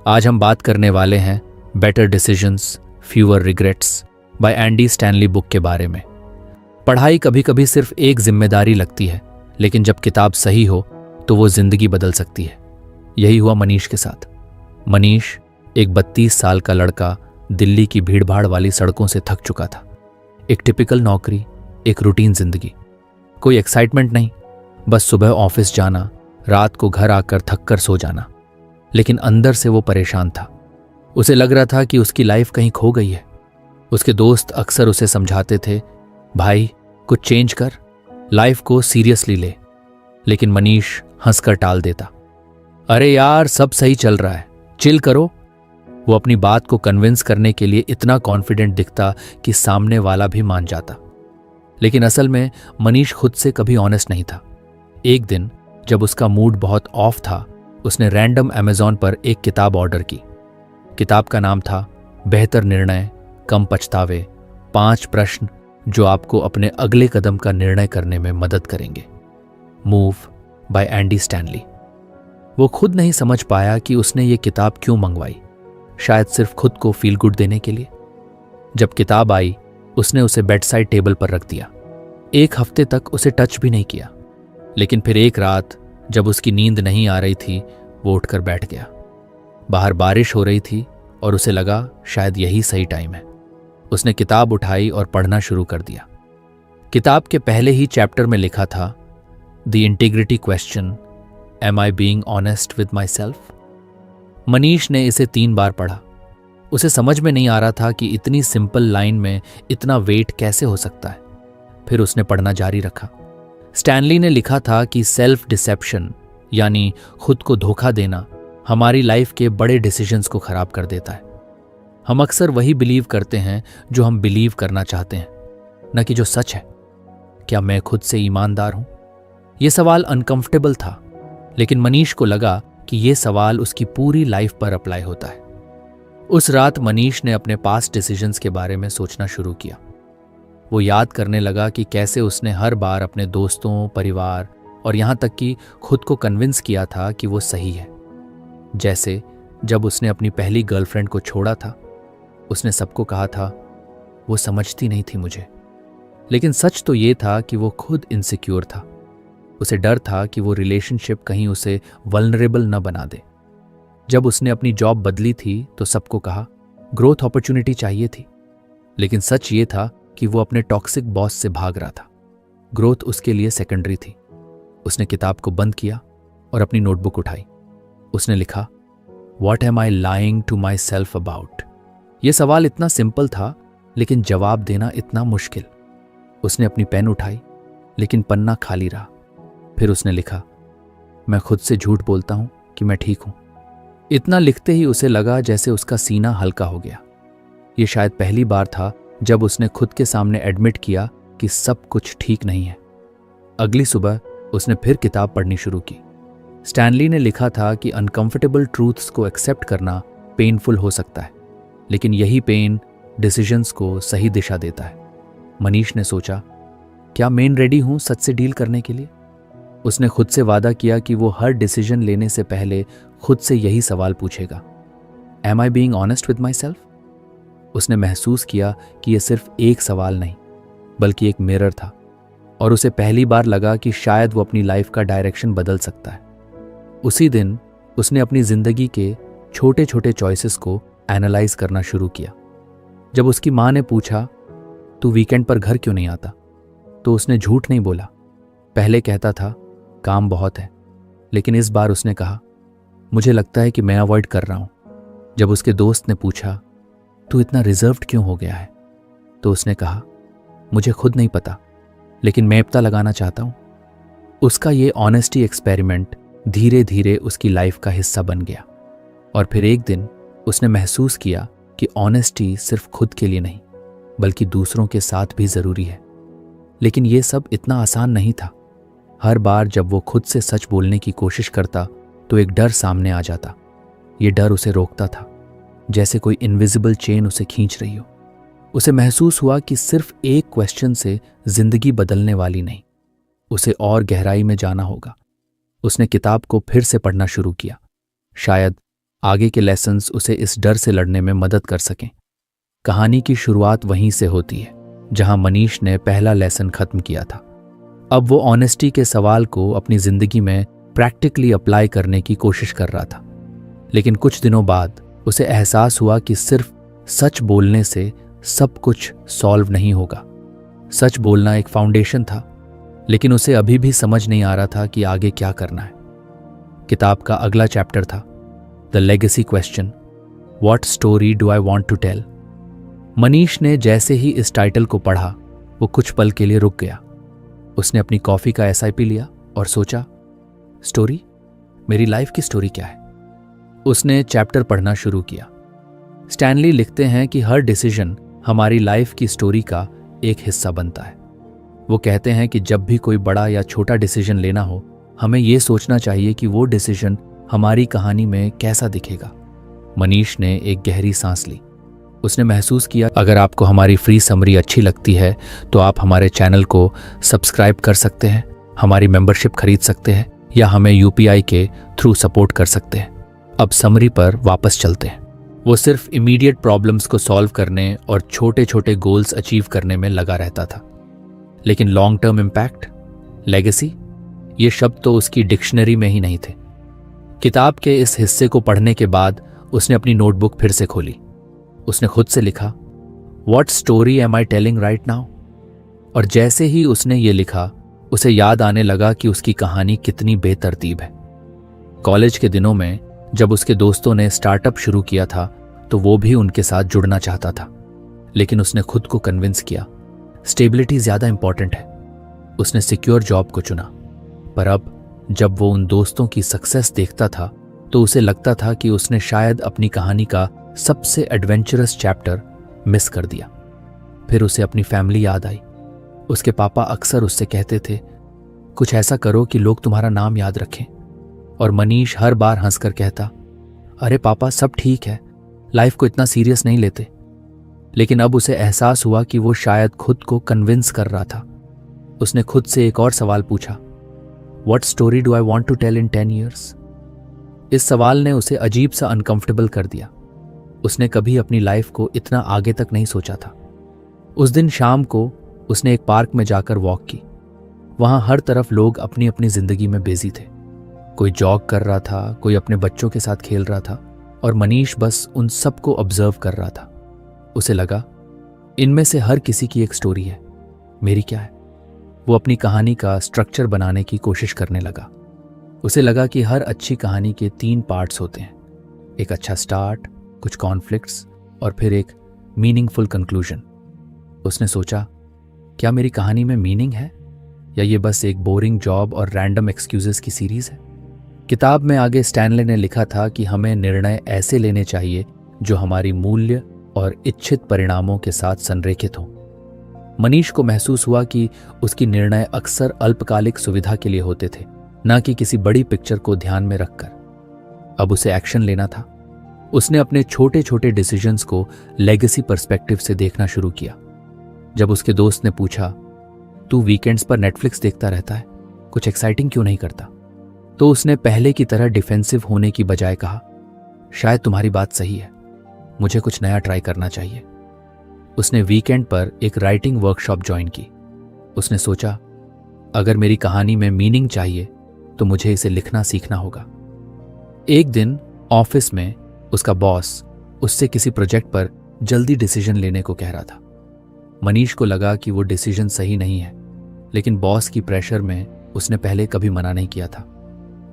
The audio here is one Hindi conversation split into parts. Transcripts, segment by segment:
आज हम बात करने वाले हैं better decisions fewer regrets by Andy Stanley book के बारे में। पढ़ाई कभी कभी सिर्फ एक जिम्मेदारी लगती है, लेकिन जब किताब सही हो तो वो जिंदगी बदल सकती है। यही हुआ मनीष के साथ। मनीष एक 32 साल का लड़का दिल्ली की भीड़भाड़ वाली सड़कों से थक चुका था। एक टिपिकल नौकरी, एक रूटीन जिंदगी, कोई एक्साइटमेंट नहीं, बस सुबह ऑफिस जाना, रात को घर आकर थक कर सो जाना। लेकिन अंदर से वो परेशान था। उसे लग रहा था कि उसकी लाइफ कहीं खो गई है। उसके दोस्त अक्सर उसे समझाते थे, भाई कुछ चेंज कर, लाइफ को सीरियसली ले। लेकिन मनीष हंसकर टाल देता, अरे यार सब सही चल रहा है, चिल करो। वो अपनी बात को कन्विंस करने के लिए इतना कॉन्फिडेंट दिखता कि सामने वाला भी मान जाता। लेकिन असल में मनीष खुद से कभी ऑनेस्ट नहीं था। एक दिन जब उसका मूड बहुत ऑफ था, उसने रैंडम अमेज़ॉन पर एक किताब ऑर्डर की। किताब का नाम था बेहतर निर्णय कम पछतावे, 5 प्रश्न जो आपको अपने अगले कदम का निर्णय करने में मदद करेंगे। Move by Andy Stanley. वो खुद नहीं समझ पाया कि उसने ये किताब क्यों मंगवाई, शायद सिर्फ खुद को फील गुड देने के लिए। जब किताब आई, उसने उसे बेड साइड टेबल पर रख दिया। एक हफ्ते तक उसे टच भी नहीं किया। लेकिन फिर एक रात जब उसकी नींद नहीं आ रही थी, वो उठकर बैठ गया। बाहर बारिश हो रही थी और उसे लगा शायद यही सही टाइम है। उसने किताब उठाई और पढ़ना शुरू कर दिया। किताब के पहले ही चैप्टर में लिखा था, the integrity question, am I being honest with myself. Manish ने इसे 3 बार पढ़ा। उसे समझ में नहीं आ रहा था कि इतनी सिंपल लाइन में इतना वेट कैसे हो सकता है। फिर उसने पढ़ना जारी रखा। स्टैनली ने लिखा था कि सेल्फ डिसेप्शन यानी खुद को धोखा देना हमारी लाइफ के बड़े डिसीजंस को खराब कर देता है। हम अक्सर वही बिलीव करते हैं जो हम बिलीव करना चाहते हैं, न कि जो सच है। क्या मैं खुद से ईमानदार हूं? यह सवाल अनकंफर्टेबल था, लेकिन मनीष को लगा कि यह सवाल उसकी पूरी लाइफ पर अप्लाई होता है। उस रात मनीष ने अपने पास्ट डिसीजंस के बारे में सोचना शुरू किया। वो याद करने लगा कि कैसे उसने हर बार अपने दोस्तों, परिवार और यहां तक कि खुद को कन्विंस किया था कि वो सही है। जैसे जब उसने अपनी पहली गर्लफ्रेंड को छोड़ा था, उसने सबको कहा था वो समझती नहीं थी मुझे। लेकिन सच तो ये था कि वो खुद इनसिक्योर था। उसे डर था कि वो रिलेशनशिप कहीं उसे वल्नरेबल न बना दे। जब उसने अपनी जॉब बदली थी तो सबको कहा ग्रोथ अपॉर्चुनिटी चाहिए थी। लेकिन सच ये था कि वो अपने टॉक्सिक बॉस से भाग रहा था। ग्रोथ उसके लिए सेकेंडरी थी। उसने किताब को बंद किया और अपनी नोटबुक उठाई। उसने लिखा, what am I lying to myself about. यह सवाल इतना सिंपल था, लेकिन जवाब देना इतना मुश्किल। उसने अपनी पेन उठाई, लेकिन पन्ना खाली रहा। फिर उसने लिखा, मैं खुद से झूठ बोलता हूं कि मैं ठीक हूं। इतना लिखते ही उसे लगा जैसे उसका सीना हल्का हो गया। यह शायद पहली बार था जब उसने खुद के सामने एडमिट किया कि सब कुछ ठीक नहीं है। अगली सुबह उसने फिर किताब पढ़नी शुरू की। स्टैनली ने लिखा था कि अनकंफर्टेबल ट्रूथ्स को एक्सेप्ट करना पेनफुल हो सकता है, लेकिन यही पेन डिसीजंस को सही दिशा देता है। मनीष ने सोचा, क्या मैं रेडी हूं सच से डील करने के लिए? उसने खुद से वादा किया कि वो हर डिसीजन लेने से पहले खुद से यही सवाल पूछेगा, am I being honest with myself? उसने महसूस किया कि यह सिर्फ एक सवाल नहीं, बल्कि एक मिरर था, और उसे पहली बार लगा कि शायद वो अपनी लाइफ का डायरेक्शन बदल सकता है। उसी दिन उसने अपनी जिंदगी के छोटे छोटे चॉइसेस को एनालाइज करना शुरू किया। जब उसकी माँ ने पूछा, तू वीकेंड पर घर क्यों नहीं आता, तो उसने झूठ नहीं बोला। पहले कहता था, काम बहुत है, लेकिन इस बार उसने कहा, मुझे लगता है कि मैं अवॉइड कर रहा हूं। जब उसके दोस्त ने पूछा, तू इतना रिजर्व्ड क्यों हो गया है, तो उसने कहा, मुझे खुद नहीं पता, लेकिन मैं पता लगाना चाहता हूं। उसका ये ऑनेस्टी एक्सपेरिमेंट धीरे धीरे उसकी लाइफ का हिस्सा बन गया। और फिर एक दिन उसने महसूस किया कि ऑनेस्टी सिर्फ खुद के लिए नहीं, बल्कि दूसरों के साथ भी जरूरी है। लेकिन यह सब इतना आसान नहीं था। हर बार जब वो खुद से सच बोलने की कोशिश करता तो एक डर सामने आ जाता। ये डर उसे रोकता था, जैसे कोई इनविजिबल चेन उसे खींच रही हो। उसे महसूस हुआ कि सिर्फ एक क्वेश्चन से जिंदगी बदलने वाली नहीं, उसे और गहराई में जाना होगा। उसने किताब को फिर से पढ़ना शुरू किया। शायद आगे के लेसन्स उसे इस डर से लड़ने में मदद कर सकें। कहानी की शुरुआत वहीं से होती है जहां मनीष ने पहला लेसन खत्म किया था। अब वो ऑनेस्टी के सवाल को अपनी जिंदगी में प्रैक्टिकली अप्लाई करने की कोशिश कर रहा था। लेकिन कुछ दिनों बाद उसे एहसास हुआ कि सिर्फ सच बोलने से सब कुछ सॉल्व नहीं होगा। सच बोलना एक फाउंडेशन था, लेकिन उसे अभी भी समझ नहीं आ रहा था कि आगे क्या करना है। किताब का अगला चैप्टर था the legacy question, what story do I want to tell. Manish ने जैसे ही इस टाइटल को पढ़ा वो कुछ पल के लिए रुक गया। उसने अपनी कॉफी का SIP लिया और सोचा, स्टोरी, मेरी लाइफ की स्टोरी क्या है। उसने चैप्टर पढ़ना शुरू किया। स्टैनली लिखते हैं कि हर डिसीजन हमारी लाइफ की स्टोरी का एक हिस्सा बनता है। वो कहते हैं कि जब भी कोई बड़ा या छोटा डिसीजन लेना हो, हमें ये सोचना चाहिए कि वो डिसीजन हमारी कहानी में कैसा दिखेगा। मनीष ने एक गहरी सांस ली। उसने महसूस किया, अगर आपको हमारी फ्री समरी अच्छी लगती है तो आप हमारे चैनल को सब्सक्राइब कर सकते हैं, हमारी मेंबरशिप खरीद सकते हैं या हमें UPI के थ्रू सपोर्ट कर सकते हैं। अब समरी पर वापस चलते हैं। वो सिर्फ इमीडिएट प्रॉब्लम्स को सॉल्व करने और छोटे छोटे गोल्स अचीव करने में लगा रहता था, लेकिन लॉन्ग टर्म इम्पैक्ट, लेगेसी, ये शब्द तो उसकी डिक्शनरी में ही नहीं थे। किताब के इस हिस्से को पढ़ने के बाद उसने अपनी नोटबुक फिर से खोली। उसने खुद से लिखा, what story am I telling right now. और जैसे ही उसने ये लिखा, उसे याद आने लगा कि उसकी कहानी कितनी बेतरतीब है। कॉलेज के दिनों में जब उसके दोस्तों ने स्टार्टअप शुरू किया था तो वो भी उनके साथ जुड़ना चाहता था, लेकिन उसने खुद को कन्विंस किया स्टेबिलिटी ज्यादा इंपॉर्टेंट है। उसने सिक्योर जॉब को चुना। पर अब जब वो उन दोस्तों की सक्सेस देखता था तो उसे लगता था कि उसने शायद अपनी कहानी का सबसे एडवेंचरस चैप्टर मिस कर दिया। फिर उसे अपनी फैमिली याद आई। उसके पापा अक्सर उससे कहते थे, कुछ ऐसा करो कि लोग तुम्हारा नाम याद रखें। और मनीष हर बार हंसकर कहता, अरे पापा, सब ठीक है, लाइफ को इतना सीरियस नहीं लेते। लेकिन अब उसे एहसास हुआ कि वो शायद खुद को कन्विंस कर रहा था। उसने खुद से एक और सवाल पूछा, what story do I want to tell in 10 years। इस सवाल ने उसे अजीब सा अनकंफर्टेबल कर दिया। उसने कभी अपनी लाइफ को इतना आगे तक नहीं सोचा था। उस दिन शाम को उसने एक पार्क में जाकर वॉक की। वहां हर तरफ लोग अपनी अपनी जिंदगी में बिजी थे। कोई जॉग कर रहा था, कोई अपने बच्चों के साथ खेल रहा था, और मनीष बस उन सबको ऑब्जर्व कर रहा था। उसे लगा, इनमें से हर किसी की एक स्टोरी है, मेरी क्या है। वो अपनी कहानी का स्ट्रक्चर बनाने की कोशिश करने लगा। उसे लगा कि हर अच्छी कहानी के 3 पार्ट्स होते हैं, एक अच्छा स्टार्ट, कुछ कॉन्फ्लिक्ट्स और फिर एक मीनिंगफुल कंक्लूजन। उसने सोचा, क्या मेरी कहानी में मीनिंग है या ये बस एक बोरिंग जॉब और रैंडम एक्सक्यूजेस की सीरीज है। किताब में आगे स्टैनले ने लिखा था कि हमें निर्णय ऐसे लेने चाहिए जो हमारी मूल्य और इच्छित परिणामों के साथ संरेखित हों। मनीष को महसूस हुआ कि उसकी निर्णय अक्सर अल्पकालिक सुविधा के लिए होते थे, न कि किसी बड़ी पिक्चर को ध्यान में रखकर। अब उसे एक्शन लेना था। उसने अपने छोटे छोटे डिसीजंस को लेगेसी पर्सपेक्टिव से देखना शुरू किया। जब उसके दोस्त ने पूछा, तू वीकेंड्स पर नेटफ्लिक्स देखता रहता है, कुछ एक्साइटिंग क्यों नहीं करता, तो उसने पहले की तरह डिफेंसिव होने की बजाय कहा, शायद तुम्हारी बात सही है, मुझे कुछ नया ट्राई करना चाहिए। उसने वीकेंड पर एक राइटिंग वर्कशॉप ज्वाइन की। उसने सोचा, अगर मेरी कहानी में मीनिंग चाहिए तो मुझे इसे लिखना सीखना होगा। एक दिन ऑफिस में उसका बॉस उससे किसी प्रोजेक्ट पर जल्दी डिसीजन लेने को कह रहा था। मनीष को लगा कि वो डिसीजन सही नहीं है, लेकिन बॉस की प्रेशर में उसने पहले कभी मना नहीं किया था।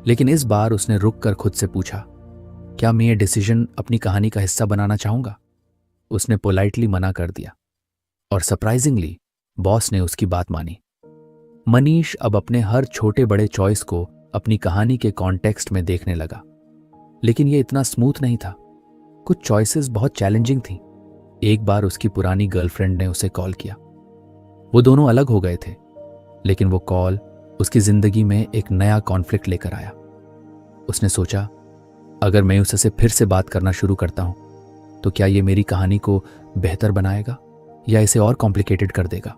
लेकिन इस बार उसने रुक कर खुद से पूछा, क्या मैं ये डिसीजन अपनी कहानी का हिस्सा बनाना चाहूंगा। उसने पोलाइटली मना कर दिया और सरप्राइजिंगली बॉस ने उसकी बात मानी। मनीष अब अपने हर छोटे बड़े चॉइस को अपनी कहानी के कॉन्टेक्स्ट में देखने लगा। लेकिन ये इतना स्मूथ नहीं था। कुछ चॉइसेस बहुत चैलेंजिंग थी। एक बार उसकी पुरानी गर्लफ्रेंड ने उसे कॉल किया। वो दोनों अलग हो गए थे, लेकिन वो कॉल उसकी जिंदगी में एक नया कॉन्फ्लिक्ट लेकर आया। उसने सोचा, अगर मैं उससे फिर से बात करना शुरू करता हूं तो क्या ये मेरी कहानी को बेहतर बनाएगा या इसे और कॉम्प्लिकेटेड कर देगा।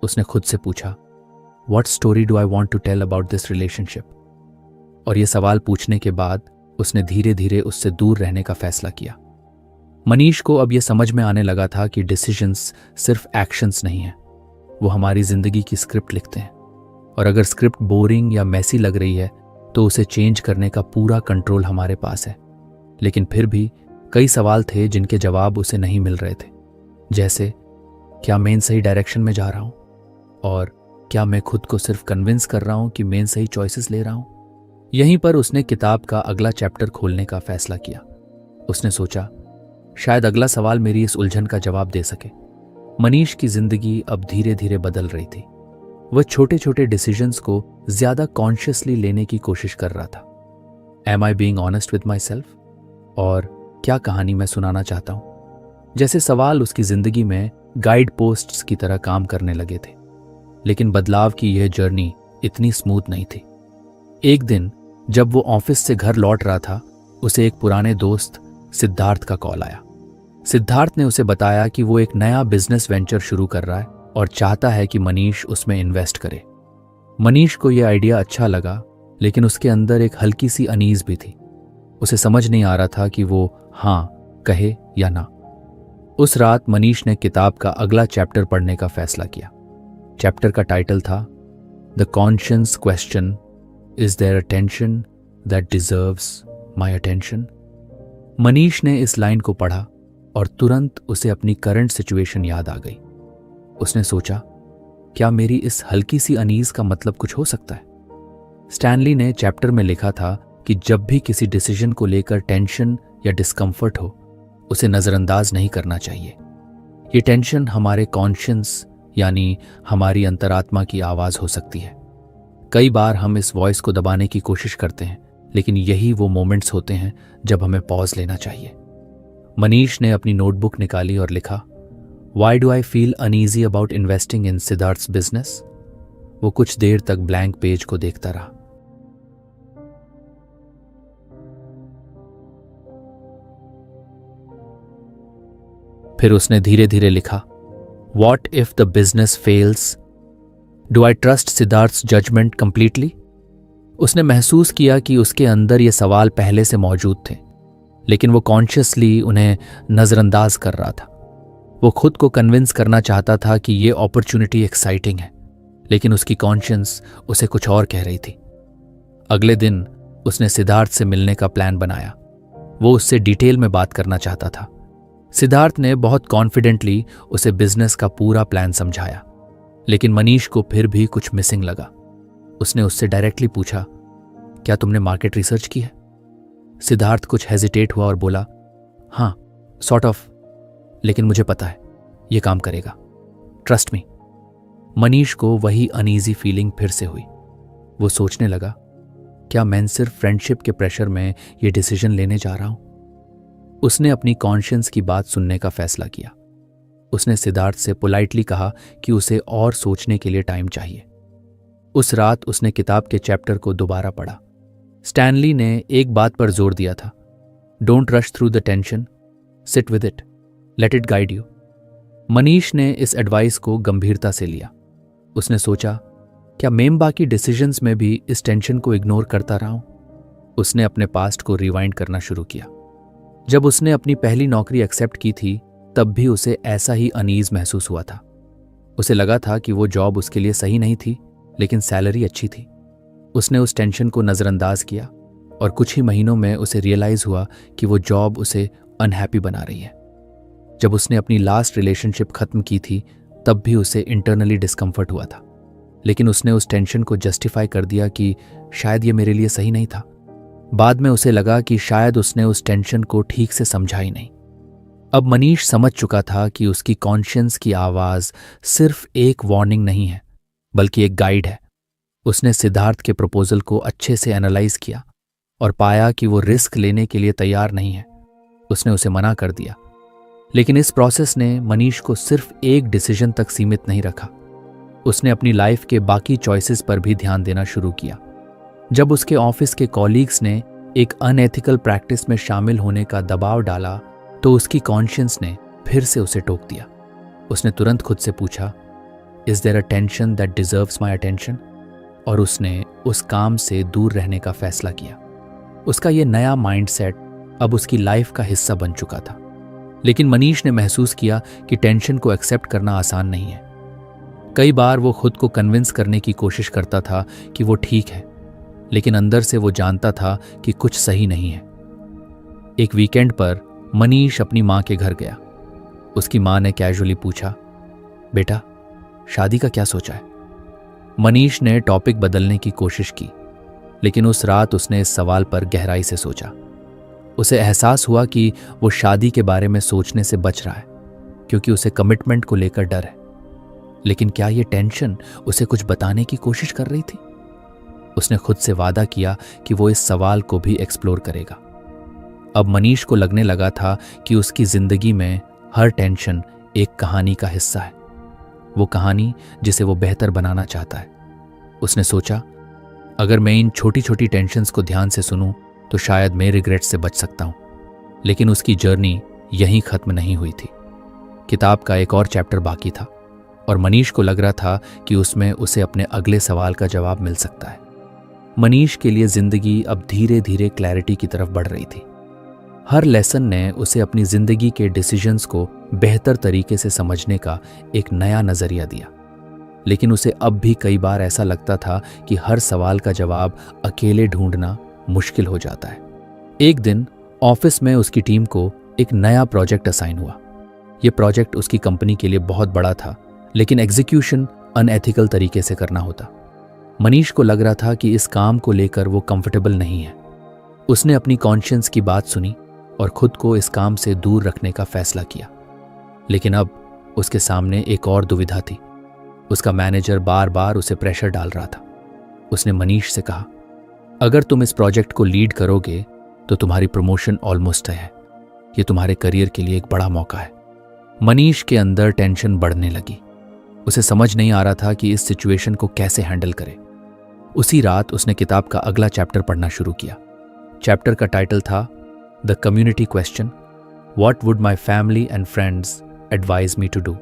उसने खुद से पूछा, what story do I want to tell about this relationship. और ये सवाल पूछने के बाद उसने धीरे धीरे उससे दूर रहने का फैसला किया। मनीष को अब यह समझ में आने लगा था कि डिसीजंस सिर्फ एक्शंस नहीं हैं, वो हमारी जिंदगी की स्क्रिप्ट लिखते हैं। और अगर स्क्रिप्ट बोरिंग या मैसी लग रही है तो उसे चेंज करने का पूरा कंट्रोल हमारे पास है। लेकिन फिर भी कई सवाल थे जिनके जवाब उसे नहीं मिल रहे थे, जैसे क्या मैं सही डायरेक्शन में जा रहा हूं, और क्या मैं खुद को सिर्फ कन्विंस कर रहा हूं कि मैं सही चॉइसेस ले रहा हूं। यहीं पर उसने किताब का अगला चैप्टर खोलने का फैसला किया। उसने सोचा, शायद अगला सवाल मेरी इस उलझन का जवाब दे सके। मनीष की जिंदगी अब धीरे धीरे बदल रही थी। वह छोटे छोटे डिसीजंस को ज्यादा कॉन्शियसली लेने की कोशिश कर रहा था। Am I being honest with myself, और क्या कहानी मैं सुनाना चाहता हूं। जैसे सवाल उसकी जिंदगी में गाइड पोस्ट्स की तरह काम करने लगे थे। लेकिन बदलाव की यह जर्नी इतनी स्मूथ नहीं थी। एक दिन जब वो ऑफिस से घर लौट रहा था, उसे एक पुराने दोस्त सिद्धार्थ का कॉल आया। सिद्धार्थ ने उसे बताया कि वो एक नया बिजनेस वेंचर शुरू कर रहा है और चाहता है कि मनीष उसमें इन्वेस्ट करे। मनीष को यह आइडिया अच्छा लगा, लेकिन उसके अंदर एक हल्की सी अनीज भी थी। उसे समझ नहीं आ रहा था कि वो हाँ कहे या ना। उस रात मनीष ने किताब का अगला चैप्टर पढ़ने का फैसला किया। चैप्टर का टाइटल था the conscious question, is there a tension that deserves my attention. Manish ने इस लाइन को पढ़ा और तुरंत उसे अपनी करंट सिचुएशन याद आ गई। उसने सोचा, क्या मेरी इस हल्की सी अनीज का मतलब कुछ हो सकता है? स्टैनली ने चैप्टर में लिखा था कि जब भी किसी डिसीजन को लेकर टेंशन या डिस्कंफर्ट हो, उसे नजरअंदाज नहीं करना चाहिए। ये टेंशन हमारे कॉन्शियस यानी हमारी अंतरात्मा की आवाज हो सकती है। कई बार हम इस वॉइस को दबाने की कोशिश करते हैं, लेकिन यही वो मोमेंट्स होते हैं जब हमें पॉज लेना चाहिए। मनीष ने अपनी नोटबुक निकाली और लिखा, Why do I feel uneasy about investing in Siddharth's business? वो कुछ देर तक ब्लैंक पेज को देखता रहा। फिर उसने धीरे धीरे लिखा, What if the business fails? Do I trust Siddharth's judgment completely? उसने महसूस किया कि उसके अंदर ये सवाल पहले से मौजूद थे, लेकिन वो कॉन्शियसली उन्हें नजरअंदाज कर रहा था। वो खुद को कन्विंस करना चाहता था कि ये अपॉर्चुनिटी एक्साइटिंग है, लेकिन उसकी कॉन्शियंस उसे कुछ और कह रही थी। अगले दिन उसने सिद्धार्थ से मिलने का प्लान बनाया। वो उससे डिटेल में बात करना चाहता था। सिद्धार्थ ने बहुत कॉन्फिडेंटली उसे बिजनेस का पूरा प्लान समझाया, लेकिन मनीष को फिर भी कुछ मिसिंग लगा। उसने उससे डायरेक्टली पूछा, क्या तुमने मार्केट रिसर्च की है? सिद्धार्थ कुछ हेजिटेट हुआ और बोला, हाँ सॉर्ट ऑफ, लेकिन मुझे पता है ये काम करेगा, ट्रस्ट मी। मनीष को वही अनईजी फीलिंग फिर से हुई। वो सोचने लगा, क्या मैं सिर्फ फ्रेंडशिप के प्रेशर में ये डिसीजन लेने जा रहा हूं? उसने अपनी कॉन्शियंस की बात सुनने का फैसला किया। उसने सिद्धार्थ से पोलाइटली कहा कि उसे और सोचने के लिए टाइम चाहिए। उस रात उसने किताब के चैप्टर को दोबारा पढ़ा। स्टैनली ने एक बात पर जोर दिया था, don't rush through the tension, sit with it, let it guide you. Manish ने इस एडवाइस को गंभीरता से लिया। उसने सोचा, क्या मैं बाकी डिसीजंस में भी इस टेंशन को इग्नोर करता रहा हूं? उसने अपने पास्ट को रिवाइंड करना शुरू किया। जब उसने अपनी पहली नौकरी एक्सेप्ट की थी, तब भी उसे ऐसा ही अनईज महसूस हुआ था। उसे लगा था कि वो जॉब उसके लिए सही नहीं थी, लेकिन सैलरी अच्छी थी। उसने उस टेंशन को नज़रअंदाज किया और कुछ ही महीनों में उसे रियलाइज हुआ कि वो जॉब उसे अनहैप्पी बना रही है। जब उसने अपनी लास्ट रिलेशनशिप खत्म की थी, तब भी उसे इंटरनली डिस्कम्फर्ट हुआ था, लेकिन उसने उस टेंशन को जस्टिफाई कर दिया कि शायद ये मेरे लिए सही नहीं था। बाद में उसे लगा कि शायद उसने उस टेंशन को ठीक से समझा ही नहीं। अब मनीष समझ चुका था कि उसकी कॉन्शियंस की आवाज सिर्फ एक वार्निंग नहीं है, बल्कि एक गाइड है। उसने सिद्धार्थ के प्रपोजल को अच्छे से एनालाइज किया और पाया कि वो रिस्क लेने के लिए तैयार नहीं है। उसने उसे मना कर दिया, लेकिन इस प्रोसेस ने मनीष को सिर्फ एक डिसीजन तक सीमित नहीं रखा। उसने अपनी लाइफ के बाकी चॉइसेस पर भी ध्यान देना शुरू किया। जब उसके ऑफिस के कॉलीग्स ने एक अनएथिकल प्रैक्टिस में शामिल होने का दबाव डाला, तो उसकी कॉन्शियंस ने फिर से उसे टोक दिया। उसने तुरंत खुद से पूछा, is there a tension that deserves my attention? और उसने उस काम से दूर रहने का फैसला किया। उसका ये नया माइंडसेट अब उसकी लाइफ का हिस्सा बन चुका था। लेकिन मनीष ने महसूस किया कि टेंशन को एक्सेप्ट करना आसान नहीं है। कई बार वो खुद को कन्विंस करने की कोशिश करता था कि वो ठीक है, लेकिन अंदर से वो जानता था कि कुछ सही नहीं है। एक वीकेंड पर मनीष अपनी माँ के घर गया। उसकी माँ ने कैजुअली पूछा, बेटा शादी का क्या सोचा है? मनीष ने टॉपिक बदलने की कोशिश की, लेकिन उस रात उसने इस सवाल पर गहराई से सोचा। उसे एहसास हुआ कि वो शादी के बारे में सोचने से बच रहा है क्योंकि उसे कमिटमेंट को लेकर डर है। लेकिन क्या ये टेंशन उसे कुछ बताने की कोशिश कर रही थी? उसने खुद से वादा किया कि वो इस सवाल को भी एक्सप्लोर करेगा। अब मनीष को लगने लगा था कि उसकी जिंदगी में हर टेंशन एक कहानी का हिस्सा है, वो कहानी जिसे वो बेहतर बनाना चाहता है। उसने सोचा, अगर मैं इन छोटी छोटी टेंशन्स को ध्यान से सुनूं तो शायद मैं रिग्रेट से बच सकता हूं। लेकिन उसकी जर्नी यहीं खत्म नहीं हुई थी। किताब का एक और चैप्टर बाकी था और मनीष को लग रहा था कि उसमें उसे अपने अगले सवाल का जवाब मिल सकता है। मनीष के लिए जिंदगी अब धीरे धीरे क्लैरिटी की तरफ बढ़ रही थी। हर लेसन ने उसे अपनी जिंदगी के डिसीजंस को बेहतर तरीके से समझने का एक नया नजरिया दिया। लेकिन उसे अब भी कई बार ऐसा लगता था कि हर सवाल का जवाब अकेले ढूंढना मुश्किल हो जाता है। एक दिन ऑफिस में उसकी टीम को एक नया प्रोजेक्ट असाइन हुआ। यह प्रोजेक्ट उसकी कंपनी के लिए बहुत बड़ा था, लेकिन एग्जीक्यूशन अनएथिकल तरीके से करना होता। मनीष को लग रहा था कि इस काम को लेकर वो कंफर्टेबल नहीं है। उसने अपनी कॉन्शियंस की बात सुनी और खुद को इस काम से दूर रखने का फैसला किया। लेकिन अब उसके सामने एक और दुविधा थी। उसका मैनेजर बार बार उसे प्रेशर डाल रहा था। उसने मनीष से कहा, अगर तुम इस प्रोजेक्ट को लीड करोगे तो तुम्हारी प्रमोशन ऑलमोस्ट है। ये तुम्हारे करियर के लिए एक बड़ा मौका है। मनीष के अंदर टेंशन बढ़ने लगी। उसे समझ नहीं आ रहा था कि इस सिचुएशन को कैसे हैंडल करे। उसी रात उसने किताब का अगला चैप्टर पढ़ना शुरू किया। चैप्टर का टाइटल था the community question, what would my family and friends advise me to do.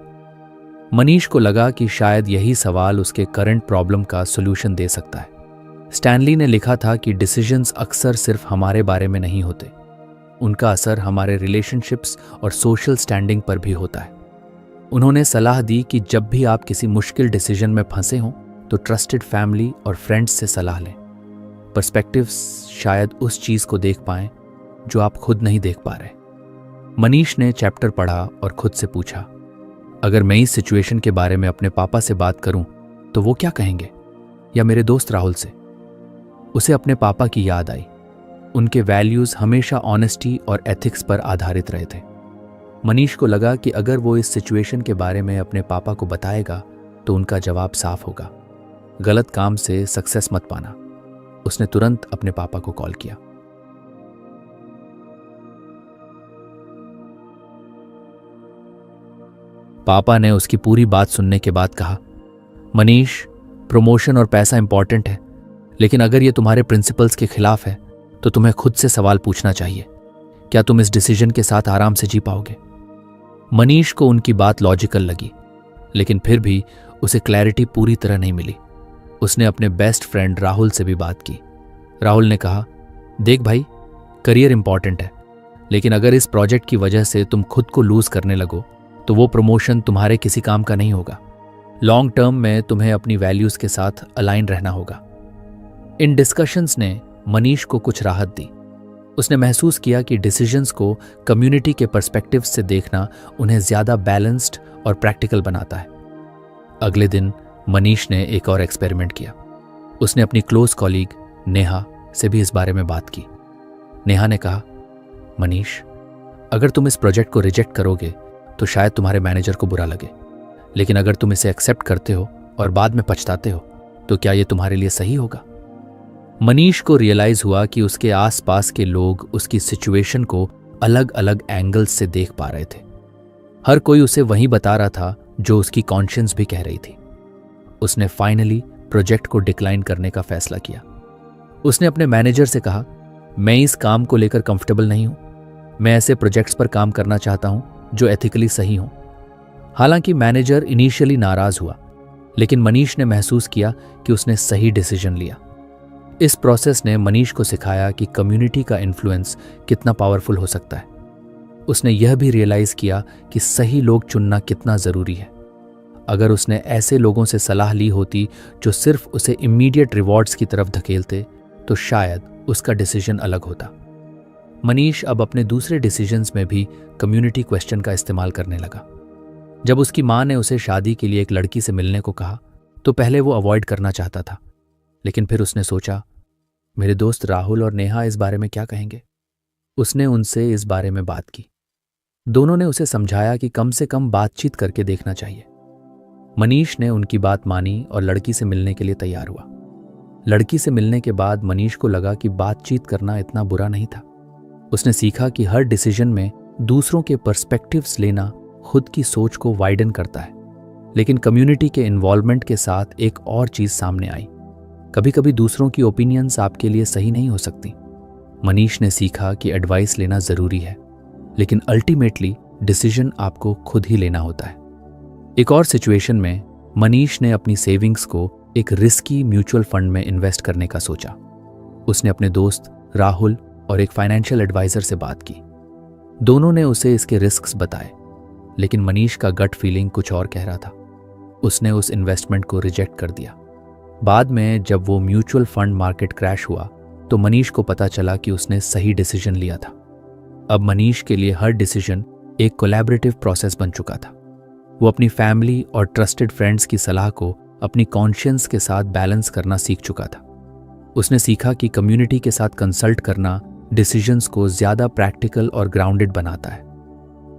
Manish को लगा कि शायद यही सवाल उसके करंट प्रॉब्लम का सोल्यूशन दे सकता है। स्टैनली ने लिखा था कि डिसीजंस अक्सर सिर्फ हमारे बारे में नहीं होते, उनका असर हमारे रिलेशनशिप्स और सोशल स्टैंडिंग पर भी होता है। उन्होंने सलाह दी कि जब भी आप किसी मुश्किल डिसीजन में फंसे हों तो ट्रस्टेड फैमिली और फ्रेंड्स से सलाह लें। पर्सपेक्टिव्स शायद उस चीज़ को देख पाएं जो आप खुद नहीं देख पा रहे। मनीष ने चैप्टर पढ़ा और खुद से पूछा, अगर मैं इस सिचुएशन के बारे में अपने पापा से बात करूं तो वो क्या कहेंगे, या मेरे दोस्त राहुल से। उसे अपने पापा की याद आई। उनके वैल्यूज हमेशा ऑनेस्टी और एथिक्स पर आधारित रहे थे। मनीष को लगा कि अगर वो इस सिचुएशन के बारे में अपने पापा को बताएगा तो उनका जवाब साफ होगा, गलत काम से सक्सेस मत पाना। उसने तुरंत अपने पापा को कॉल किया। पापा ने उसकी पूरी बात सुनने के बाद कहा, मनीष, प्रमोशन और पैसा इंपॉर्टेंट है, लेकिन अगर ये तुम्हारे प्रिंसिपल्स के खिलाफ है तो तुम्हें खुद से सवाल पूछना चाहिए, क्या तुम इस डिसीजन के साथ आराम से जी पाओगे? मनीष को उनकी बात लॉजिकल लगी, लेकिन फिर भी उसे क्लैरिटी पूरी तरह नहीं मिली। उसने अपने बेस्ट फ्रेंड राहुल से भी बात की। राहुल ने कहा, देख भाई, करियर इंपॉर्टेंट है, लेकिन अगर इस प्रोजेक्ट की वजह से तुम खुद को लूज करने लगो तो वो प्रमोशन तुम्हारे किसी काम का नहीं होगा। लॉन्ग टर्म में तुम्हें अपनी वैल्यूज के साथ अलाइन रहना होगा। इन डिस्कशंस ने मनीष को कुछ राहत दी। उसने महसूस किया कि डिसीजंस को कम्युनिटी के पर्सपेक्टिव से देखना उन्हें ज्यादा बैलेंस्ड और प्रैक्टिकल बनाता है। अगले दिन मनीष ने एक और एक्सपेरिमेंट किया। उसने अपनी क्लोज कॉलीग नेहा से भी इस बारे में बात की। नेहा ने कहा, मनीष, अगर तुम इस प्रोजेक्ट को रिजेक्ट करोगे तो शायद तुम्हारे मैनेजर को बुरा लगे, लेकिन अगर तुम इसे एक्सेप्ट करते हो और बाद में पछताते हो तो क्या ये तुम्हारे लिए सही होगा? मनीष को रियलाइज हुआ कि उसके आसपास के लोग उसकी सिचुएशन को अलग अलग एंगल्स से देख पा रहे थे। हर कोई उसे वही बता रहा था जो उसकी कॉन्शियंस भी कह रही थी। उसने फाइनली प्रोजेक्ट को डिक्लाइन करने का फैसला किया। उसने अपने मैनेजर से कहा, मैं इस काम को लेकर कंफर्टेबल नहीं हूं। मैं ऐसे प्रोजेक्ट्स पर काम करना चाहता हूं जो एथिकली सही हों। हालांकि मैनेजर इनिशियली नाराज हुआ, लेकिन मनीष ने महसूस किया कि उसने सही डिसीजन लिया। इस प्रोसेस ने मनीष को सिखाया कि कम्युनिटी का इन्फ्लुएंस कितना पावरफुल हो सकता है। उसने यह भी रियलाइज किया कि सही लोग चुनना कितना ज़रूरी है। अगर उसने ऐसे लोगों से सलाह ली होती जो सिर्फ उसे इमीडिएट रिवॉर्ड्स की तरफ धकेलते, तो शायद उसका डिसीजन अलग होता। मनीष अब अपने दूसरे डिसीजंस में भी कम्युनिटी क्वेश्चन का इस्तेमाल करने लगा। जब उसकी माँ ने उसे शादी के लिए एक लड़की से मिलने को कहा, तो पहले वो अवॉइड करना चाहता था, लेकिन फिर उसने सोचा, मेरे दोस्त राहुल और नेहा इस बारे में क्या कहेंगे। उसने उनसे इस बारे में बात की। दोनों ने उसे समझाया कि कम से कम बातचीत करके देखना चाहिए। मनीष ने उनकी बात मानी और लड़की से मिलने के लिए तैयार हुआ। लड़की से मिलने के बाद मनीष को लगा कि बातचीत करना इतना बुरा नहीं था। उसने सीखा कि हर डिसीजन में दूसरों के पर्सपेक्टिव्स लेना खुद की सोच को वाइडन करता है। लेकिन कम्युनिटी के इन्वॉल्वमेंट के साथ एक और चीज सामने आई। कभी कभी दूसरों की ओपिनियंस आपके लिए सही नहीं हो सकती। मनीष ने सीखा कि एडवाइस लेना जरूरी है, लेकिन अल्टीमेटली डिसीजन आपको खुद ही लेना होता है। एक और सिचुएशन में मनीष ने अपनी सेविंग्स को एक रिस्की म्यूचुअल फंड में इन्वेस्ट करने का सोचा। उसने अपने दोस्त राहुल और एक फाइनेंशियल एडवाइजर से बात की। दोनों ने उसे इसके रिस्क्स बताए, लेकिन मनीष का गट फीलिंग कुछ और कह रहा था। उसने उस इन्वेस्टमेंट को रिजेक्ट कर दिया। बाद में जब वो म्यूचुअल फंड मार्केट क्रैश हुआ, तो मनीष को पता चला कि उसने सही डिसीजन लिया था। अब मनीष के लिए हर डिसीजन एक कोलैबोरेटिव प्रोसेस बन चुका था। वो अपनी फैमिली और ट्रस्टेड फ्रेंड्स की सलाह को अपनी कॉन्शियंस के साथ बैलेंस करना सीख चुका था। उसने सीखा कि कम्युनिटी के साथ कंसल्ट करना डिसीजंस को ज्यादा प्रैक्टिकल और ग्राउंडेड बनाता है।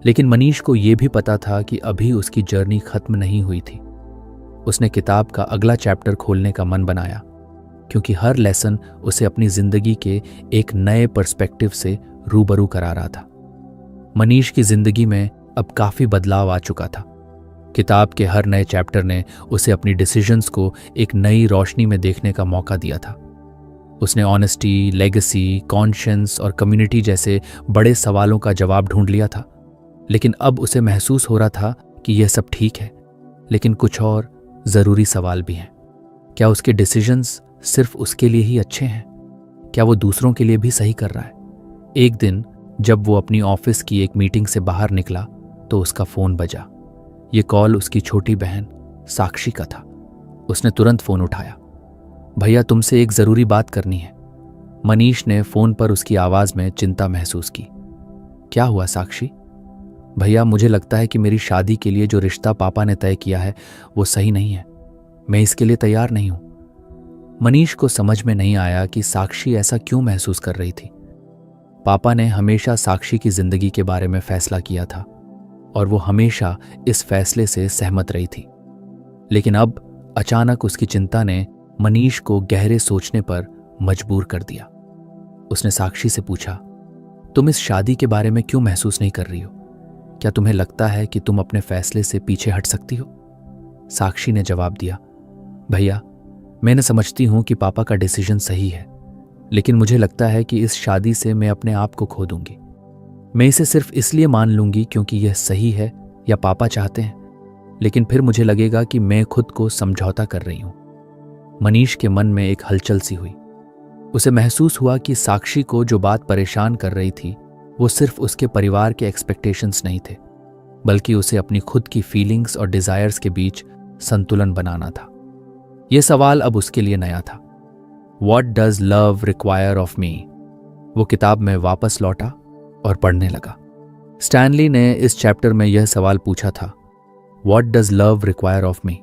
लेकिन मनीष को यह भी पता था कि अभी उसकी जर्नी खत्म नहीं हुई थी। उसने किताब का अगला चैप्टर खोलने का मन बनाया, क्योंकि हर लेसन उसे अपनी जिंदगी के एक नए पर्सपेक्टिव से रूबरू करा रहा था। मनीष की जिंदगी में अब काफी बदलाव आ चुका था। किताब के हर नए चैप्टर ने उसे अपनी डिसीजंस को एक नई रोशनी में देखने का मौका दिया था। उसने ऑनेस्टी, लेगेसी, कॉन्शियंस और कम्युनिटी जैसे बड़े सवालों का जवाब ढूंढ लिया था। लेकिन अब उसे महसूस हो रहा था कि यह सब ठीक है, लेकिन कुछ और जरूरी सवाल भी हैं। क्या उसके डिसीजंस सिर्फ उसके लिए ही अच्छे हैं? क्या वो दूसरों के लिए भी सही कर रहा है? एक दिन जब वो अपनी ऑफिस की एक मीटिंग से बाहर निकला, तो उसका फोन बजा। ये कॉल उसकी छोटी बहन साक्षी का था। उसने तुरंत फोन उठाया। भैया, तुमसे एक जरूरी बात करनी है। मनीष ने फोन पर उसकी आवाज में चिंता महसूस की। क्या हुआ साक्षी? भैया, मुझे लगता है कि मेरी शादी के लिए जो रिश्ता पापा ने तय किया है वो सही नहीं है। मैं इसके लिए तैयार नहीं हूं। मनीष को समझ में नहीं आया कि साक्षी ऐसा क्यों महसूस कर रही थी। पापा ने हमेशा साक्षी की जिंदगी के बारे में फैसला किया था और वो हमेशा इस फैसले से सहमत रही थी। लेकिन अब अचानक उसकी चिंता ने मनीष को गहरे सोचने पर मजबूर कर दिया। उसने साक्षी से पूछा, तुम इस शादी के बारे में क्यों महसूस नहीं कर रही हो? क्या तुम्हें लगता है कि तुम अपने फैसले से पीछे हट सकती हो? साक्षी ने जवाब दिया, भैया, मैं समझती हूं कि पापा का डिसीजन सही है, लेकिन मुझे लगता है कि इस शादी से मैं अपने आप को खो दूंगी। मैं इसे सिर्फ इसलिए मान लूंगी क्योंकि यह सही है या पापा चाहते हैं, लेकिन फिर मुझे लगेगा कि मैं खुद को समझौता कर रही हूं। मनीष के मन में एक हलचल सी हुई। उसे महसूस हुआ कि साक्षी को जो बात परेशान कर रही थी वो सिर्फ उसके परिवार के एक्सपेक्टेशंस नहीं थे, बल्कि उसे अपनी खुद की फीलिंग्स और डिजायर्स के बीच संतुलन बनाना था। यह सवाल अब उसके लिए नया था। What does love require of me? वो किताब में वापस लौटा और पढ़ने लगा। स्टैनली ने इस चैप्टर में यह सवाल पूछा था, What does love require of me?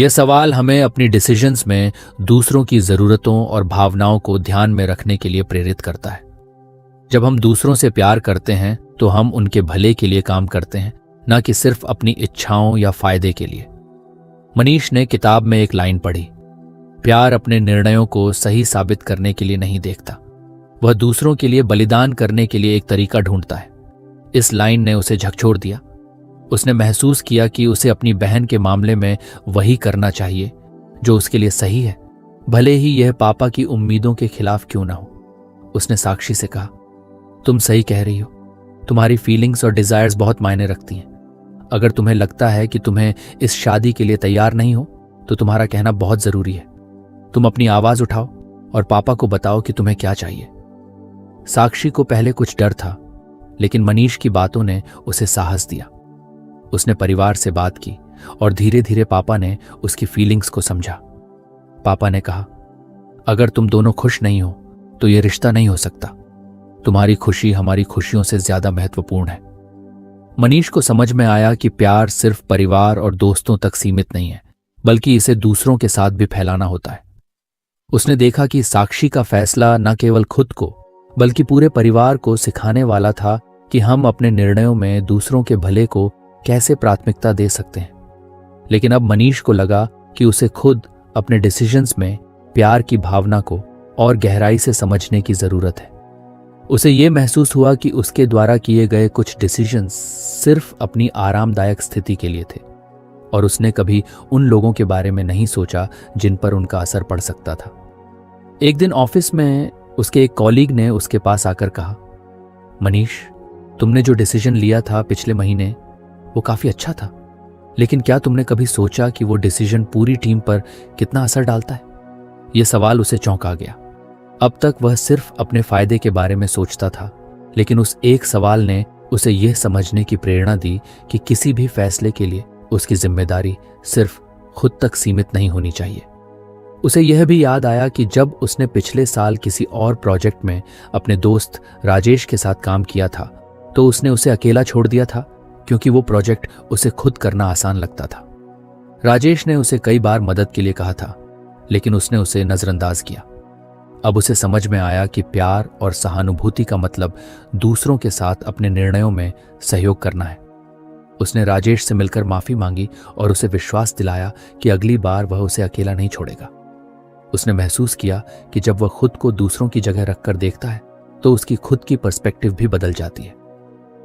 यह सवाल हमें अपनी डिसीजंस में दूसरों की जरूरतों और भावनाओं को ध्यान में रखने के लिए प्रेरित करता है। जब हम दूसरों से प्यार करते हैं तो हम उनके भले के लिए काम करते हैं, न कि सिर्फ अपनी इच्छाओं या फायदे के लिए। मनीष ने किताब में एक लाइन पढ़ी, प्यार अपने निर्णयों को सही साबित करने के लिए नहीं देखता, वह दूसरों के लिए बलिदान करने के लिए एक तरीका ढूंढता है। इस लाइन ने उसे झकझोर दिया। उसने महसूस किया कि उसे अपनी बहन के मामले में वही करना चाहिए जो उसके लिए सही है, भले ही यह पापा की उम्मीदों के खिलाफ क्यों ना हो। उसने साक्षी से कहा, तुम सही कह रही हो, तुम्हारी फीलिंग्स और डिजायर्स बहुत मायने रखती हैं। अगर तुम्हें लगता है कि तुम्हें इस शादी के लिए तैयार नहीं हो, तो तुम्हारा कहना बहुत जरूरी है। तुम अपनी आवाज उठाओ और पापा को बताओ कि तुम्हें क्या चाहिए। साक्षी को पहले कुछ डर था, लेकिन मनीष की बातों ने उसे साहस दिया। उसने परिवार से बात की और धीरे धीरे पापा ने उसकी फीलिंग्स को समझा। पापा ने कहा, अगर तुम दोनों खुश नहीं हो तो यह रिश्ता नहीं हो सकता। तुम्हारी खुशी हमारी खुशियों से ज्यादा महत्वपूर्ण है। मनीष को समझ में आया कि प्यार सिर्फ परिवार और दोस्तों तक सीमित नहीं है, बल्कि इसे दूसरों के साथ भी फैलाना होता है। उसने देखा कि साक्षी का फैसला न केवल खुद को बल्कि पूरे परिवार को सिखाने वाला था कि हम अपने निर्णयों में दूसरों के भले को कैसे प्राथमिकता दे सकते हैं। लेकिन अब मनीष को लगा कि उसे खुद अपने डिसीजंस में प्यार की भावना को और गहराई से समझने की जरूरत है। उसे यह महसूस हुआ कि उसके द्वारा किए गए कुछ डिसीजंस सिर्फ अपनी आरामदायक स्थिति के लिए थे और उसने कभी उन लोगों के बारे में नहीं सोचा जिन पर उनका असर पड़ सकता था। एक दिन ऑफिस में उसके एक कॉलीग ने उसके पास आकर कहा, मनीष, तुमने जो डिसीजन लिया था पिछले महीने वो काफी अच्छा था, लेकिन क्या तुमने कभी सोचा कि वो डिसीजन पूरी टीम पर कितना असर डालता है? यह सवाल उसे चौंका गया। अब तक वह सिर्फ अपने फायदे के बारे में सोचता था, लेकिन उस एक सवाल ने उसे यह समझने की प्रेरणा दी कि किसी भी फैसले के लिए उसकी जिम्मेदारी सिर्फ खुद तक सीमित नहीं होनी चाहिए। उसे यह भी याद आया कि जब उसने पिछले साल किसी और प्रोजेक्ट में अपने दोस्त राजेश के साथ काम किया था तो उसने उसे अकेला छोड़ दिया था, क्योंकि वो प्रोजेक्ट उसे खुद करना आसान लगता था। राजेश ने उसे कई बार मदद के लिए कहा था, लेकिन उसने उसे नजरअंदाज किया। अब उसे समझ में आया कि प्यार और सहानुभूति का मतलब दूसरों के साथ अपने निर्णयों में सहयोग करना है। उसने राजेश से मिलकर माफी मांगी और उसे विश्वास दिलाया कि अगली बार वह उसे अकेला नहीं छोड़ेगा। उसने महसूस किया कि जब वह खुद को दूसरों की जगह रखकर देखता है तो उसकी खुद की पर्सपेक्टिव भी बदल जाती है।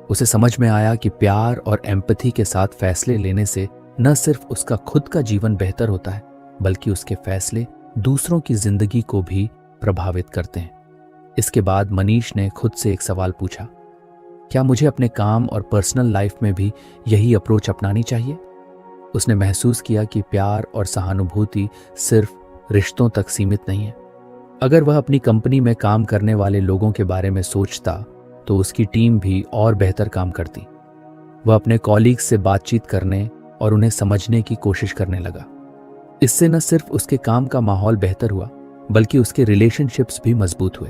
उसे समझ में आया कि प्यार और एम्पैथी के साथ फैसले लेने से न सिर्फ उसका खुद का जीवन बेहतर होता है, बल्कि उसके फैसले दूसरों की जिंदगी को भी प्रभावित करते हैं। इसके बाद मनीष ने खुद से एक सवाल पूछा, क्या मुझे अपने काम और पर्सनल लाइफ में भी यही अप्रोच अपनानी चाहिए? उसने महसूस किया कि प्यार और सहानुभूति सिर्फ रिश्तों तक सीमित नहीं है। अगर वह अपनी कंपनी में काम करने वाले लोगों के बारे में सोचता तो उसकी टीम भी और बेहतर काम करती। वह अपने कॉलीग्स से बातचीत करने और उन्हें समझने की कोशिश करने लगा। इससे न सिर्फ उसके काम का माहौल बेहतर हुआ, बल्कि उसके रिलेशनशिप्स भी मजबूत हुए।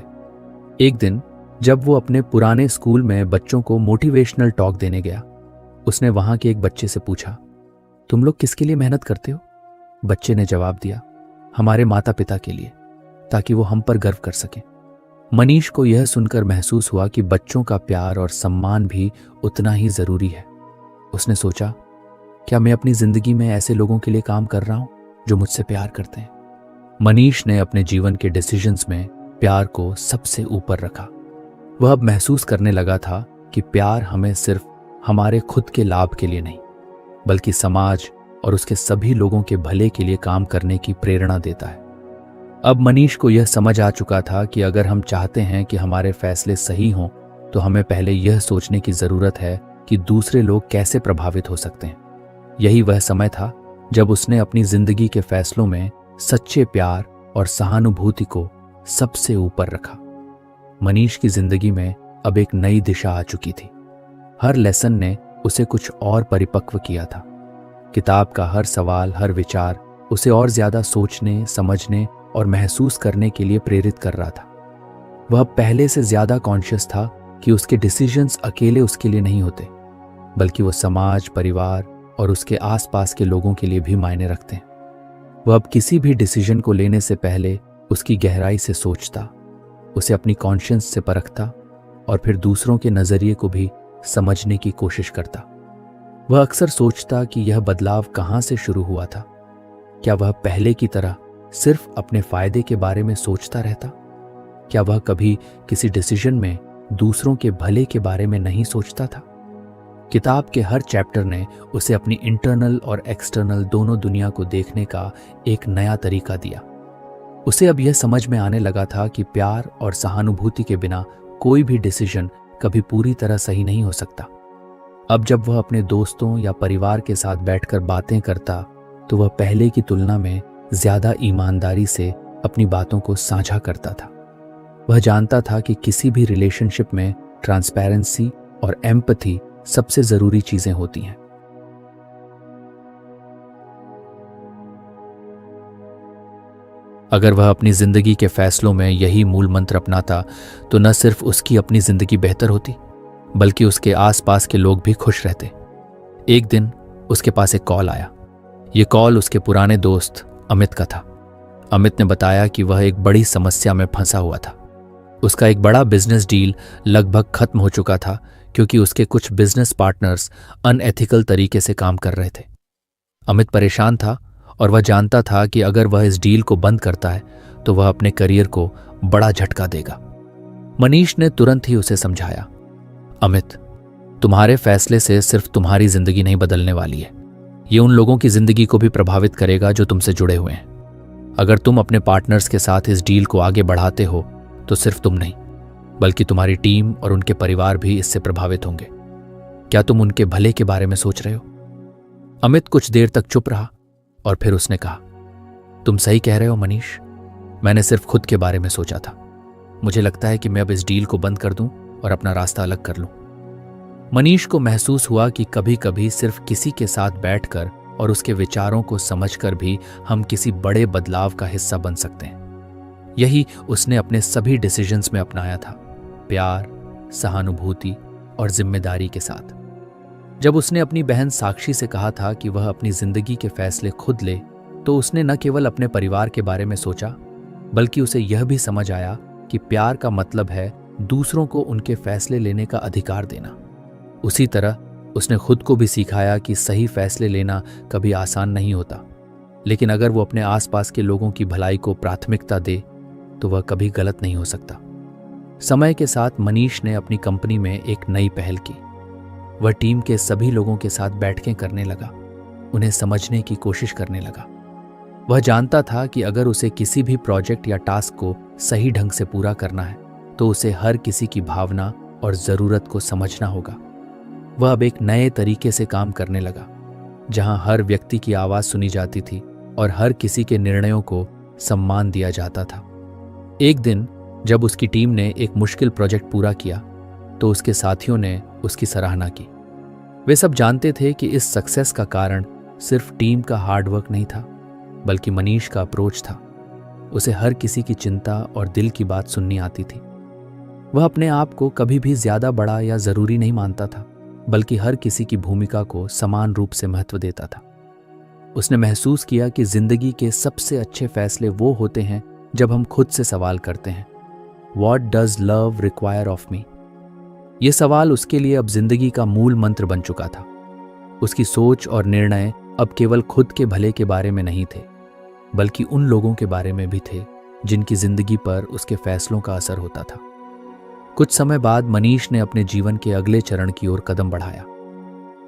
एक दिन जब वो अपने पुराने स्कूल में बच्चों को मोटिवेशनल टॉक देने गया, उसने वहां के एक बच्चे से पूछा, तुम लोग किसके लिए मेहनत करते हो? बच्चे ने जवाब दिया, हमारे माता पिता के लिए, ताकि वो हम पर गर्व कर सकें। मनीष को यह सुनकर महसूस हुआ कि बच्चों का प्यार और सम्मान भी उतना ही जरूरी है। उसने सोचा, क्या मैं अपनी जिंदगी में ऐसे लोगों के लिए काम कर रहा हूं जो मुझसे प्यार करते हैं? मनीष ने अपने जीवन के डिसीजंस में प्यार को सबसे ऊपर रखा। वह अब महसूस करने लगा था कि प्यार हमें सिर्फ हमारे खुद के लाभ के लिए नहीं, बल्कि समाज और उसके सभी लोगों के भले के लिए काम करने की प्रेरणा देता है। अब मनीष को यह समझ आ चुका था कि अगर हम चाहते हैं कि हमारे फैसले सही हों, तो हमें पहले यह सोचने की जरूरत है कि दूसरे लोग कैसे प्रभावित हो सकते हैं। यही वह समय था जब उसने अपनी जिंदगी के फैसलों में सच्चे प्यार और सहानुभूति को सबसे ऊपर रखा। मनीष की जिंदगी में अब एक नई दिशा आ चुकी थी। हर लेसन ने उसे कुछ और परिपक्व किया था। किताब का हर सवाल, हर विचार उसे और ज्यादा सोचने, समझने और महसूस करने के लिए प्रेरित कर रहा था। वह पहले से ज्यादा कॉन्शियस था कि उसके डिसीजंस अकेले उसके लिए नहीं होते, बल्कि वो समाज, परिवार और उसके आसपास के लोगों के लिए भी मायने रखते हैं। वह अब किसी भी डिसीजन को लेने से पहले उसकी गहराई से सोचता, उसे अपनी कॉन्शियंस से परखता और फिर दूसरों के नजरिए को भी समझने की कोशिश करता। वह अक्सर सोचता कि यह बदलाव कहाँ से शुरू हुआ था। क्या वह पहले की तरह सिर्फ अपने फायदे के बारे में सोचता रहता? क्या वह कभी किसी डिसीजन में दूसरों के भले के बारे में नहीं सोचता था? किताब के हर चैप्टर ने उसे अपनी इंटरनल और एक्सटर्नल दोनों दुनिया को देखने का एक नया तरीका दिया। उसे अब यह समझ में आने लगा था कि प्यार और सहानुभूति के बिना कोई भी डिसीजन कभी पूरी तरह सही नहीं हो सकता। अब जब वह अपने दोस्तों या परिवार के साथ बैठकर बातें करता, तो वह पहले की तुलना में ज्यादा ईमानदारी से अपनी बातों को साझा करता था। वह जानता था कि किसी भी रिलेशनशिप में ट्रांसपेरेंसी और एम्पैथी सबसे जरूरी चीजें होती हैं। अगर वह अपनी जिंदगी के फैसलों में यही मूल मंत्र अपनाता तो न सिर्फ उसकी अपनी जिंदगी बेहतर होती, बल्कि उसके आसपास के लोग भी खुश रहते। एक दिन उसके पास एक कॉल आया। ये कॉल उसके पुराने दोस्त अमित का था। अमित ने बताया कि वह एक बड़ी समस्या में फंसा हुआ था। उसका एक बड़ा बिजनेस डील लगभग खत्म हो चुका था क्योंकि उसके कुछ बिजनेस पार्टनर्स अनएथिकल तरीके से काम कर रहे थे। अमित परेशान था और वह जानता था कि अगर वह इस डील को बंद करता है तो वह अपने करियर को बड़ा झटका देगा। मनीष ने तुरंत ही उसे समझाया, अमित, तुम्हारे फैसले से सिर्फ तुम्हारी जिंदगी नहीं बदलने वाली है, ये उन लोगों की जिंदगी को भी प्रभावित करेगा जो तुमसे जुड़े हुए हैं। अगर तुम अपने पार्टनर्स के साथ इस डील को आगे बढ़ाते हो तो सिर्फ तुम नहीं, बल्कि तुम्हारी टीम और उनके परिवार भी इससे प्रभावित होंगे। क्या तुम उनके भले के बारे में सोच रहे हो? अमित कुछ देर तक चुप रहा और फिर उसने कहा, तुम सही कह रहे हो मनीष, मैंने सिर्फ खुद के बारे में सोचा था। मुझे लगता है कि मैं अब इस डील को बंद कर दूं और अपना रास्ता अलग कर लूं। मनीष को महसूस हुआ कि कभी कभी सिर्फ किसी के साथ बैठकर और उसके विचारों को समझकर भी हम किसी बड़े बदलाव का हिस्सा बन सकते हैं। यही उसने अपने सभी डिसीजंस में अपनाया था, प्यार, सहानुभूति और जिम्मेदारी के साथ। जब उसने अपनी बहन साक्षी से कहा था कि वह अपनी जिंदगी के फैसले खुद ले, तो उसने न केवल अपने परिवार के बारे में सोचा, बल्कि उसे यह भी समझ आया कि प्यार का मतलब है दूसरों को उनके फैसले लेने का अधिकार देना। उसी तरह उसने खुद को भी सिखाया कि सही फैसले लेना कभी आसान नहीं होता, लेकिन अगर वो अपने आसपास के लोगों की भलाई को प्राथमिकता दे तो वह कभी गलत नहीं हो सकता। समय के साथ मनीष ने अपनी कंपनी में एक नई पहल की। वह टीम के सभी लोगों के साथ बैठकें करने लगा, उन्हें समझने की कोशिश करने लगा। वह जानता था कि अगर उसे किसी भी प्रोजेक्ट या टास्क को सही ढंग से पूरा करना है तो उसे हर किसी की भावना और ज़रूरत को समझना होगा। वह अब एक नए तरीके से काम करने लगा, जहां हर व्यक्ति की आवाज़ सुनी जाती थी और हर किसी के निर्णयों को सम्मान दिया जाता था। एक दिन जब उसकी टीम ने एक मुश्किल प्रोजेक्ट पूरा किया तो उसके साथियों ने उसकी सराहना की। वे सब जानते थे कि इस सक्सेस का कारण सिर्फ टीम का हार्डवर्क नहीं था, बल्कि मनीष का अप्रोच था। उसे हर किसी की चिंता और दिल की बात सुननी आती थी। वह अपने आप को कभी भी ज्यादा बड़ा या जरूरी नहीं मानता था, बल्कि हर किसी की भूमिका को समान रूप से महत्व देता था। उसने महसूस किया कि जिंदगी के सबसे अच्छे फैसले वो होते हैं जब हम खुद से सवाल करते हैं, What does love require of me? ये सवाल उसके लिए अब जिंदगी का मूल मंत्र बन चुका था। उसकी सोच और निर्णय अब केवल खुद के भले के बारे में नहीं थे, बल्कि उन लोगों के बारे में भी थे जिनकी जिंदगी पर उसके फैसलों का असर होता था। कुछ समय बाद मनीष ने अपने जीवन के अगले चरण की ओर कदम बढ़ाया।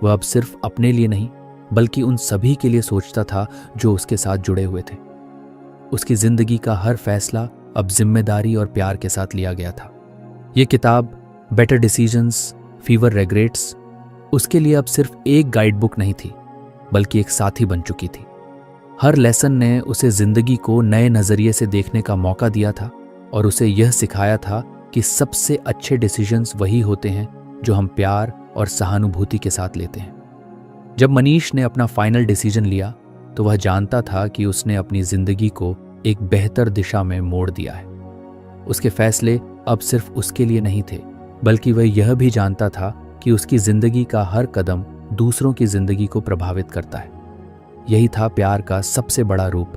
वह अब सिर्फ अपने लिए नहीं, बल्कि उन सभी के लिए सोचता था जो उसके साथ जुड़े हुए थे। उसकी जिंदगी का हर फैसला अब जिम्मेदारी और प्यार के साथ लिया गया था। यह किताब बेटर डिसीजंस, फीवर रिग्रेट्स उसके लिए अब सिर्फ एक गाइड बुक नहीं थी, बल्कि एक साथी बन चुकी थी। हर लेसन ने उसे जिंदगी को नए नजरिए से देखने का मौका दिया था और उसे यह सिखाया था कि सबसे अच्छे डिसीजंस वही होते हैं जो हम प्यार और सहानुभूति के साथ लेते हैं। जब मनीष ने अपना फाइनल डिसीजन लिया तो वह जानता था कि उसने अपनी जिंदगी को एक बेहतर दिशा में मोड़ दिया है। उसके फैसले अब सिर्फ उसके लिए नहीं थे, बल्कि वह यह भी जानता था कि उसकी जिंदगी का हर कदम दूसरों की जिंदगी को प्रभावित करता है। यही था प्यार का सबसे बड़ा रूप,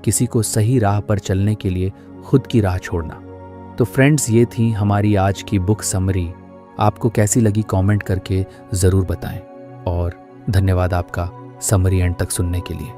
किसी को सही राह पर चलने के लिए खुद की राह छोड़ना। तो फ्रेंड्स, ये थी हमारी आज की बुक समरी। आपको कैसी लगी कमेंट करके ज़रूर बताएं और धन्यवाद आपका समरी एंड तक सुनने के लिए।